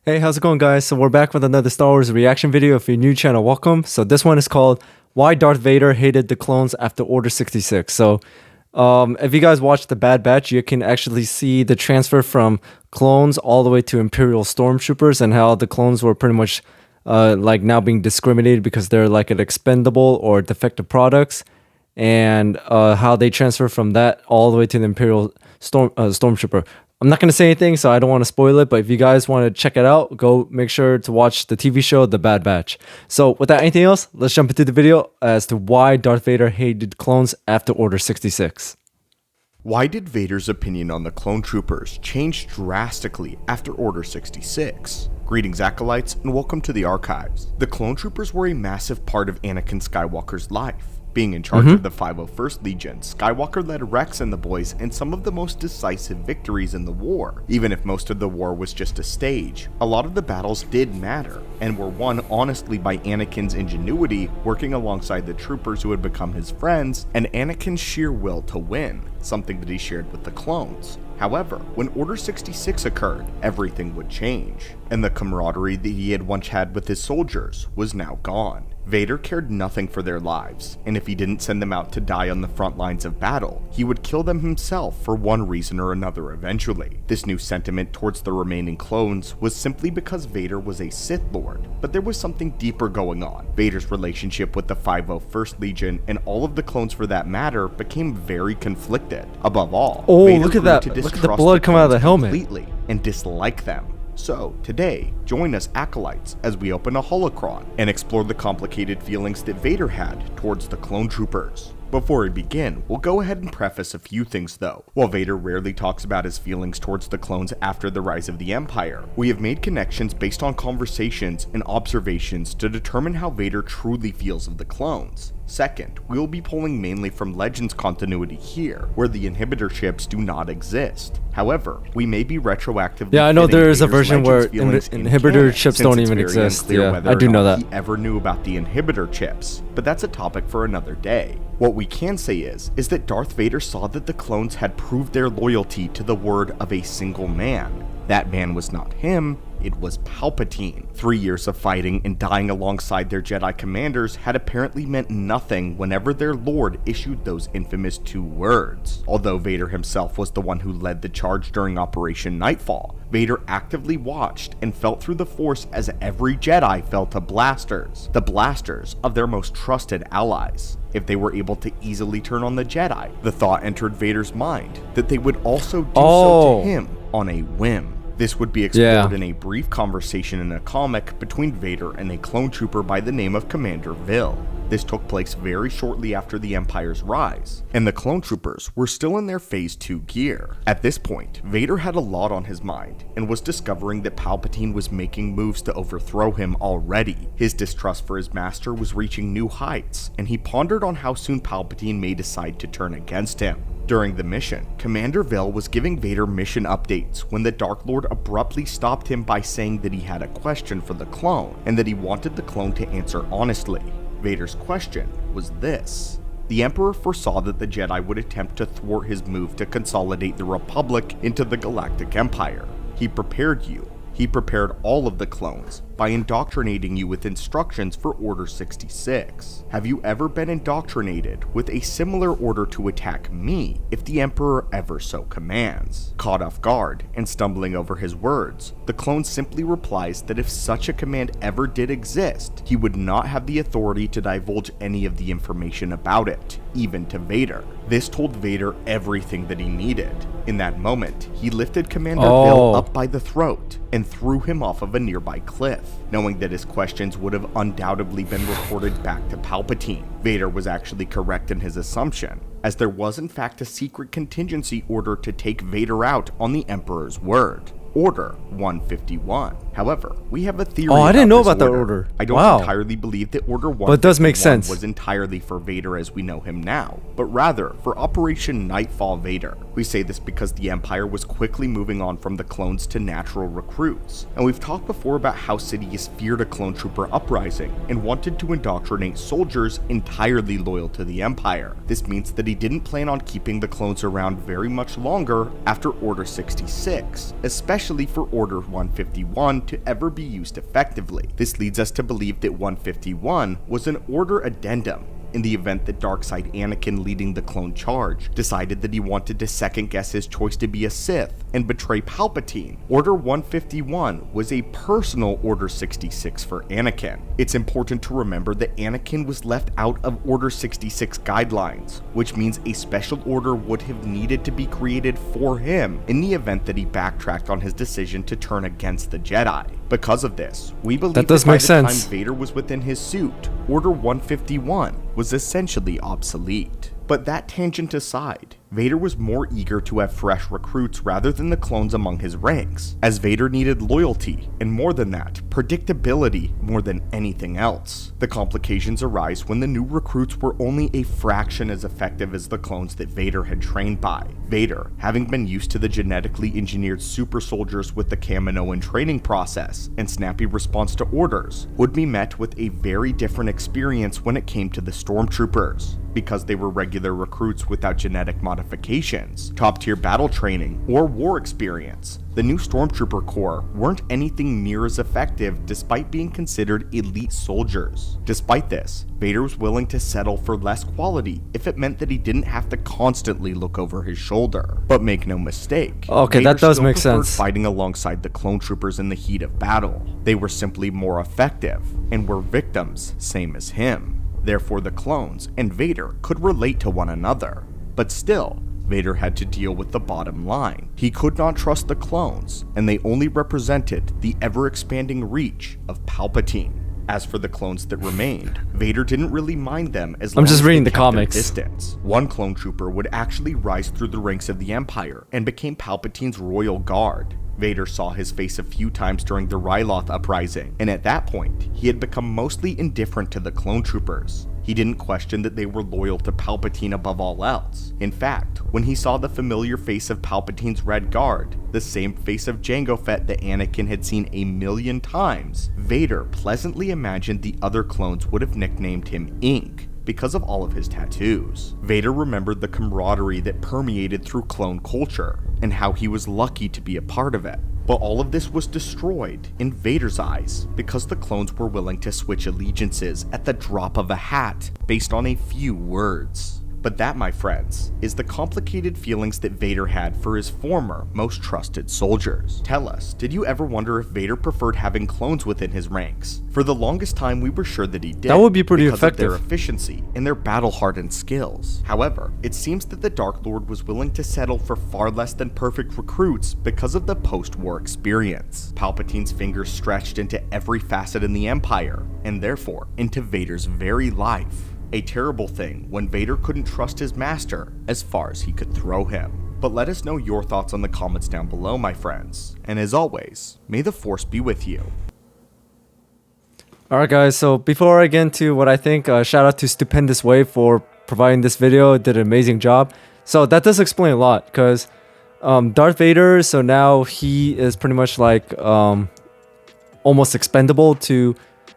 Hey, how's it going, guys? So we're back with another Star Wars reaction video. If you're new channel, welcome. So this one is called Why Darth Vader Hated the Clones After Order 66. So if you guys watch The Bad Batch, you can actually see the transfer from clones all the way to Imperial Stormtroopers and how the clones were pretty much like now being discriminated because they're like an expendable or defective products, and how they transfer from that all the way to the Imperial Stormtrooper. I'm not going to say anything, so I don't want to spoil it, but if you guys want to check it out, go make sure to watch the TV show The Bad Batch. So without anything else, let's jump into the video as to why Darth Vader hated clones after Order 66. Why did Vader's opinion on the clone troopers change drastically after Order 66? Greetings, Acolytes, and welcome to the Archives. The clone troopers were a massive part of Anakin Skywalker's life. Being in charge of the 501st Legion, Skywalker led Rex and the boys in some of the most decisive victories in the war. Even if most of the war was just a stage, a lot of the battles did matter, and were won honestly by Anakin's ingenuity working alongside the troopers who had become his friends, and Anakin's sheer will to win, something that he shared with the clones. However, when Order 66 occurred, everything would change, and the camaraderie that he had once had with his soldiers was now gone. Vader cared nothing for their lives, and if he didn't send them out to die on the front lines of battle, he would kill them himself for one reason or another eventually. This new sentiment towards the remaining clones was simply because Vader was a Sith Lord, but there was something deeper going on. Vader's relationship with the 501st Legion, and all of the clones for that matter, became very conflicted. Above all, Vader look at grew that. to Look at the distrust blood come out of the clones helmet. completely and dislike them. So, today, join us Acolytes as we open a holocron and explore the complicated feelings that Vader had towards the clone troopers. Before we begin, we'll go ahead and preface a few things though. While Vader rarely talks about his feelings towards the clones after the rise of the Empire, we have made connections based on conversations and observations to determine how Vader truly feels of the clones. Second, we will be pulling mainly from Legends continuity here, where the inhibitor chips do not exist. However, we may be retroactively. Yeah, I know there is a Vader's version where Legends feelings in inhibitor canon, chips since don't it's even very exist. unclear Yeah, whether I or do know not that. he ever knew about the inhibitor chips, but that's a topic for another day. What we can say is that Darth Vader saw that the clones had proved their loyalty to the word of a single man. That man was not him, it was Palpatine. 3 years of fighting and dying alongside their Jedi commanders had apparently meant nothing whenever their lord issued those infamous 2 words. Although Vader himself was the one who led the charge during Operation Nightfall, Vader actively watched and felt through the Force as every Jedi felt the blasters of their most trusted allies. If they were able to easily turn on the Jedi, the thought entered Vader's mind that they would also do so to him on a whim. This would be explored in a brief conversation in a comic between Vader and a clone trooper by the name of Commander Vil. This took place very shortly after the Empire's rise, and the clone troopers were still in their Phase 2 gear. At this point, Vader had a lot on his mind, and was discovering that Palpatine was making moves to overthrow him already. His distrust for his master was reaching new heights, and he pondered on how soon Palpatine may decide to turn against him. During the mission, Commander Vil was giving Vader mission updates when the Dark Lord abruptly stopped him by saying that he had a question for the clone, and that he wanted the clone to answer honestly. Vader's question was this: the Emperor foresaw that the Jedi would attempt to thwart his move to consolidate the Republic into the Galactic Empire. He prepared you. He prepared all of the clones by indoctrinating you with instructions for Order 66. Have you ever been indoctrinated with a similar order to attack me if the Emperor ever so commands? Caught off guard and stumbling over his words, the clone simply replies that if such a command ever did exist, he would not have the authority to divulge any of the information about it, even to Vader. This told Vader everything that he needed. In that moment, he lifted Commander Vil up by the throat and threw him off of a nearby cliff, knowing that his questions would have undoubtedly been reported back to Palpatine. Vader was actually correct in his assumption, as there was in fact a secret contingency order to take Vader out on the Emperor's word. Order 151. However, we have a theory. I didn't know about that order. I don't entirely believe that Order 151 but it does make sense. Was entirely for Vader as we know him now, but rather for Operation Nightfall Vader. We say this because the Empire was quickly moving on from the clones to natural recruits, and we've talked before about how Sidious feared a clone trooper uprising and wanted to indoctrinate soldiers entirely loyal to the Empire. This means that he didn't plan on keeping the clones around very much longer after Order 66, especially especially for Order 151 to ever be used effectively. This leads us to believe that 151 was an Order addendum in the event that Darkseid Anakin, leading the clone charge, decided that he wanted to second-guess his choice to be a Sith and betray Palpatine. Order 151 was a personal Order 66 for Anakin. It's important to remember that Anakin was left out of Order 66 guidelines, which means a special order would have needed to be created for him in the event that he backtracked on his decision to turn against the Jedi. Because of this, we believe that by the time Vader was within his suit, Order 151 was essentially obsolete. But that tangent aside, Vader was more eager to have fresh recruits rather than the clones among his ranks, as Vader needed loyalty, and more than that, predictability more than anything else. The complications arise when the new recruits were only a fraction as effective as the clones that Vader had trained by. Vader, having been used to the genetically engineered super soldiers with the Kaminoan training process and snappy response to orders, would be met with a very different experience when it came to the stormtroopers. Because they were regular recruits without genetic modifications, top-tier battle training, or war experience, the new Stormtrooper Corps weren't anything near as effective despite being considered elite soldiers. Despite this, Vader was willing to settle for less quality if it meant that he didn't have to constantly look over his shoulder. But make no mistake, okay, Vader that does still make preferred sense. fighting alongside the clone troopers in the heat of battle. They were simply more effective, and were victims same as him. Therefore, the clones and Vader could relate to one another. But still, Vader had to deal with the bottom line. He could not trust the clones, and they only represented the ever-expanding reach of Palpatine. As for the clones that remained, Vader didn't really mind them as long I'm just as reading they the kept their comics. distance. One clone trooper would actually rise through the ranks of the Empire and became Palpatine's royal guard. Vader saw his face a few times during the Ryloth uprising, and at that point, he had become mostly indifferent to the clone troopers. He didn't question that they were loyal to Palpatine above all else. In fact, when he saw the familiar face of Palpatine's Red Guard, the same face of Jango Fett that Anakin had seen a million times, Vader pleasantly imagined the other clones would have nicknamed him Ink because of all of his tattoos. Vader remembered the camaraderie that permeated through clone culture, and how he was lucky to be a part of it. But all of this was destroyed in Vader's eyes because the clones were willing to switch allegiances at the drop of a hat based on a few words. But that, my friends, is the complicated feelings that Vader had for his former, most trusted soldiers. Tell us, did you ever wonder if Vader preferred having clones within his ranks? For the longest time, we were sure that he did. That would be pretty because effective. of their efficiency and their battle-hardened skills. However, it seems that the Dark Lord was willing to settle for far less than perfect recruits because of the post-war experience. Palpatine's fingers stretched into every facet in the Empire, and therefore, into Vader's very life. A terrible thing when Vader couldn't trust his master as far as he could throw him. But let us know your thoughts on the comments down below, my friends. And as always, may the Force be with you. Alright guys, so before I get into what I think, shout out to Stupendous Wave for providing this video. Did an amazing job. So that does explain a lot, because Darth Vader, so now he is pretty much like almost expendable to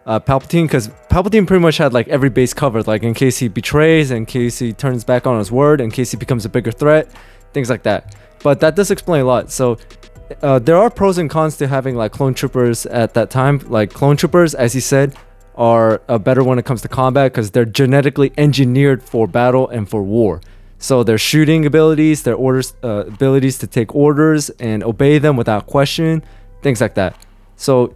Palpatine, because Palpatine pretty much had like every base covered, like in case he betrays, in case he turns back on his word, in case he becomes a bigger threat, things like that. But that does explain a lot. So there are pros and cons to having like clone troopers at that time. Like clone troopers, as he said, are better when it comes to combat because they're genetically engineered for battle and for war. So their shooting abilities, their orders, abilities to take orders and obey them without question, things like that. So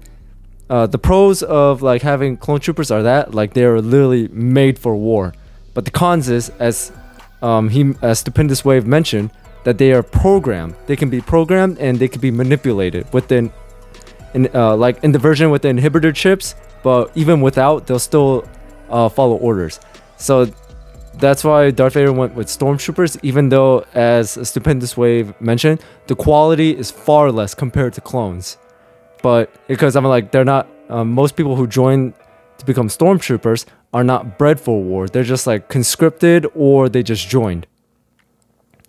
the pros of like having clone troopers are that like they're literally made for war. But the cons is, as Stupendous Wave mentioned, that they are programmed. They can be programmed and they can be manipulated within, like in the version with the inhibitor chips. But even without, they'll still follow orders. So that's why Darth Vader went with stormtroopers, even though, as Stupendous Wave mentioned, the quality is far less compared to clones. But because I'm like, they're not, most people who join to become stormtroopers are not bred for war. They're just like conscripted or they just joined.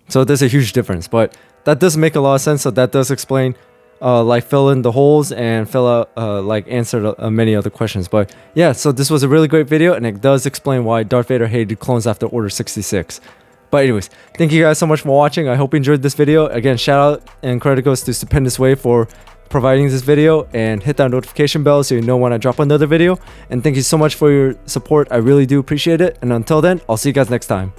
So there's a huge difference, but that does make a lot of sense. So that does explain, like fill in the holes and fill out, like answer many other questions. But yeah, so this was a really great video and it does explain why Darth Vader hated clones after Order 66. But anyways, thank you guys so much for watching. I hope you enjoyed this video. Again, shout out and credit goes to Stupendous Wave for providing this video, and hit that notification bell so you know when I drop another video. And thank you so much for your support. I really do appreciate it. And until then, I'll see you guys next time.